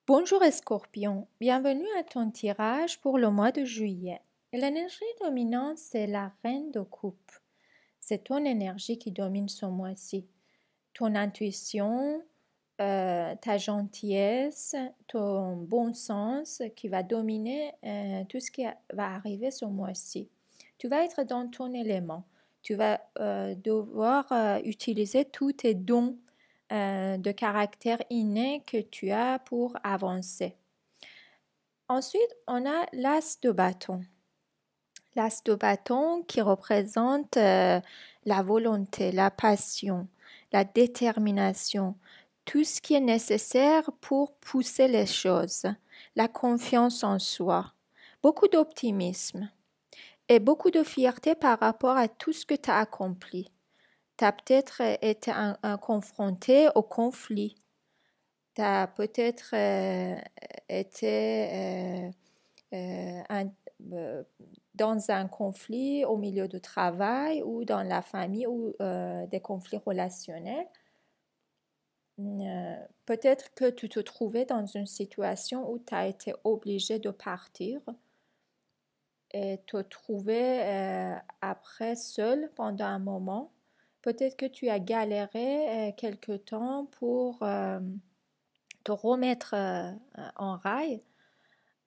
Bonjour Scorpion, bienvenue à ton tirage pour le mois de juillet. L'énergie dominante, c'est la reine de coupe. C'est ton énergie qui domine ce mois-ci. Ton intuition, ta gentillesse, ton bon sens qui va dominer tout ce qui va arriver ce mois-ci. Tu vas être dans ton élément. Tu vas devoir utiliser tous tes dons de caractère inné que tu as pour avancer. Ensuite, on a l'as de bâton. L'as de bâton qui représente la volonté, la passion, la détermination, tout ce qui est nécessaire pour pousser les choses, la confiance en soi, beaucoup d'optimisme et beaucoup de fierté par rapport à tout ce que tu as accompli. Tu as peut-être été confronté au conflit. Tu as peut-être été dans un conflit au milieu du travail ou dans la famille ou des conflits relationnels. Peut-être que tu te trouvais dans une situation où tu as été obligé de partir et te trouver après seul pendant un moment. Peut-être que tu as galéré quelque temps pour te remettre en rail.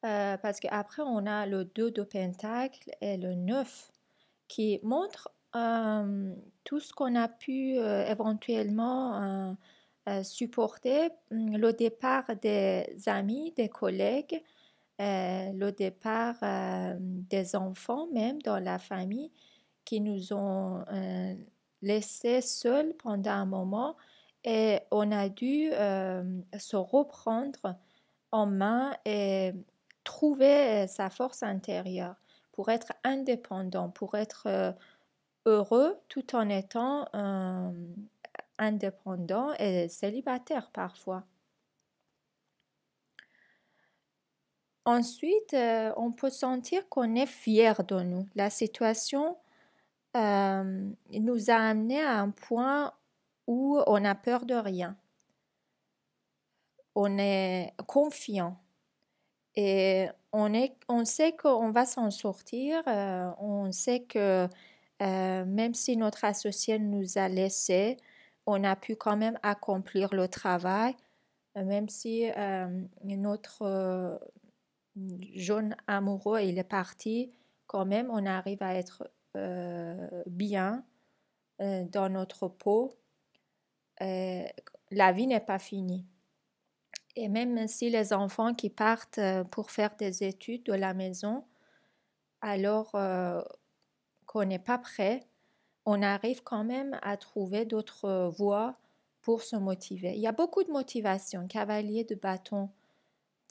Parce qu'apraprès, on a le 2 de Pentacle et le 9 qui montrent tout ce qu'on a pu éventuellement supporter, le départ des amis, des collègues, le départ des enfants même dans la famille qui nous ont laissés seuls pendant un moment et on a dû se reprendre en main et trouver sa force intérieure pour être indépendant, pour être heureux tout en étant indépendant et célibataire parfois. Ensuite, on peut sentir qu'on est fier de nous. La situation nous a amené à un point où on a peur de rien. On est confiant et on sait qu'on va s'en sortir. On sait que même si notre associé nous a laissés, on a pu quand même accomplir le travail, même si notre jeune amoureux il est parti, quand même on arrive à être bien dans notre peau. La vie n'est pas finie. Et même si les enfants qui partent pour faire des études de la maison, alors qu'on n'est pas prêt, on arrive quand même à trouver d'autres voies pour se motiver. Il y a beaucoup de motivation. Cavalier de bâton,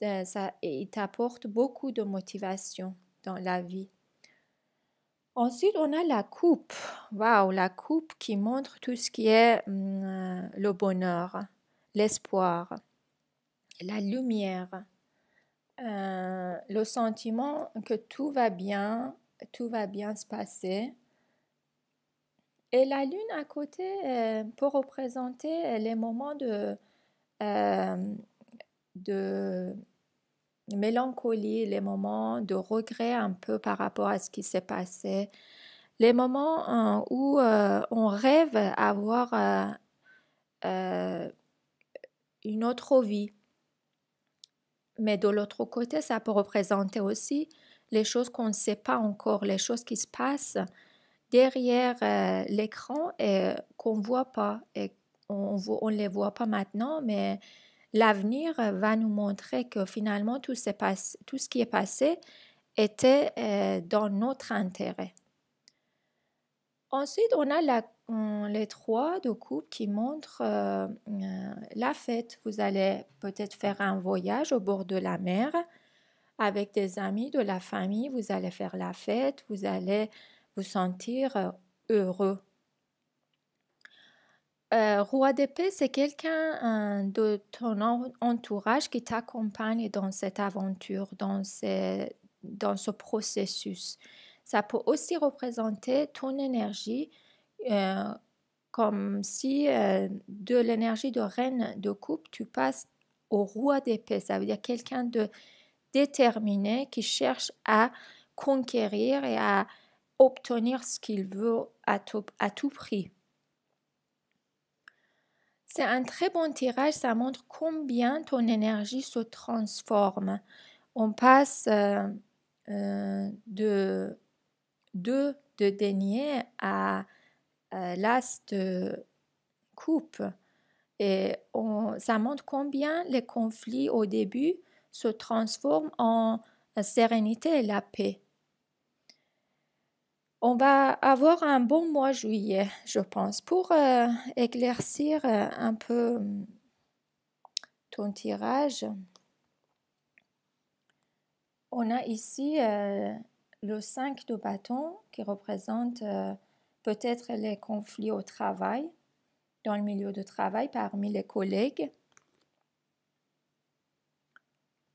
il t'apporte beaucoup de motivation dans la vie. Ensuite, on a la coupe. Waouh, la coupe qui montre tout ce qui est le bonheur, l'espoir, la lumière, le sentiment que tout va bien se passer. Et la lune à côté peut représenter les moments de mélancolie, les moments de regret un peu par rapport à ce qui s'est passé, les moments où on rêve avoir une autre vie. Mais de l'autre côté, ça peut représenter aussi les choses qu'on ne sait pas encore, les choses qui se passent derrière l'écran et qu'on ne voit pas. Et on ne les voit pas maintenant, mais l'avenir va nous montrer que finalement tout ce qui est passé était dans notre intérêt. Ensuite, on a les 3 de coupe qui montrent la fête. Vous allez peut-être faire un voyage au bord de la mer avec des amis de la famille. Vous allez faire la fête, vous allez vous sentir heureux. Roi d'épée, c'est quelqu'un de ton entourage qui t'accompagne dans cette aventure, dans ce processus. Ça peut aussi représenter ton énergie comme si de l'énergie de reine de coupe, tu passes au roi d'épée. Ça veut dire quelqu'un de déterminé qui cherche à conquérir et à obtenir ce qu'il veut à tout prix. C'est un très bon tirage, ça montre combien ton énergie se transforme. On passe de 2 de denier à l'as de coupe. Et ça montre combien les conflits au début se transforment en sérénité et la paix. On va avoir un bon mois juillet, je pense, pour éclaircir un peu ton tirage. On a ici le 5 de bâton qui représente peut-être les conflits au travail, dans le milieu de travail parmi les collègues.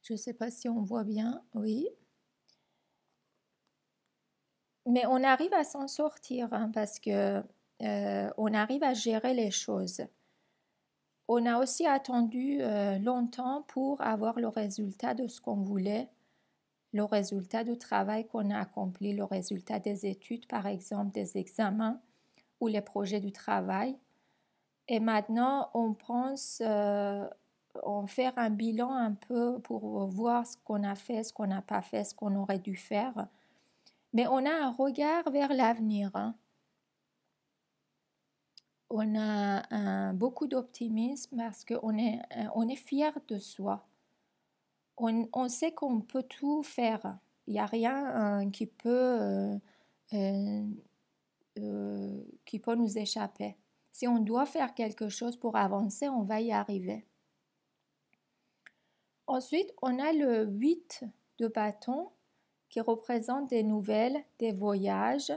Je ne sais pas si on voit bien, oui. Mais on arrive à s'en sortir parce que on arrive à gérer les choses. On a aussi attendu longtemps pour avoir le résultat de ce qu'on voulait, le résultat du travail qu'on a accompli, le résultat des études, par exemple, des examens ou les projets du travail. Et maintenant, on pense faire un bilan un peu pour voir ce qu'on a fait, ce qu'on n'a pas fait, ce qu'on aurait dû faire. Mais on a un regard vers l'avenir. On a beaucoup d'optimisme parce qu'on est fier de soi. On sait qu'on peut tout faire. Il n'y a rien qui peut nous échapper. Si on doit faire quelque chose pour avancer, on va y arriver. Ensuite, on a le 8 de bâton qui représente des nouvelles, des voyages,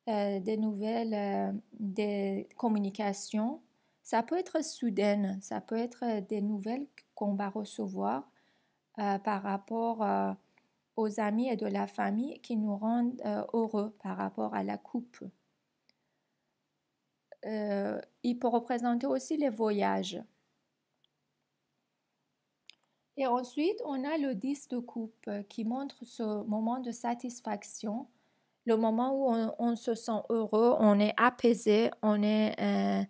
des nouvelles, des communications. Ça peut être soudaine, ça peut être des nouvelles qu'on va recevoir par rapport aux amis et de la famille qui nous rendent heureux par rapport à la coupe. Il peut représenter aussi les voyages. Et ensuite, on a le 10 de coupe qui montre ce moment de satisfaction, le moment où on se sent heureux, on est apaisé, on est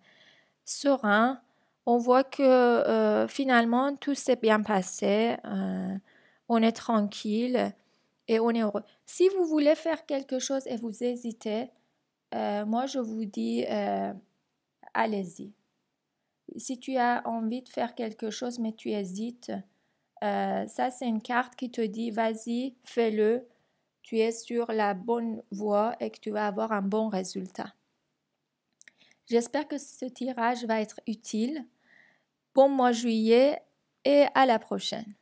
serein. On voit que finalement, tout s'est bien passé, on est tranquille et on est heureux. Si vous voulez faire quelque chose et vous hésitez, moi je vous dis, allez-y. Si tu as envie de faire quelque chose mais tu hésites, ça c'est une carte qui te dit vas-y, fais-le, tu es sur la bonne voie et que tu vas avoir un bon résultat. J'espère que ce tirage va être utile. Bon mois juillet et à la prochaine.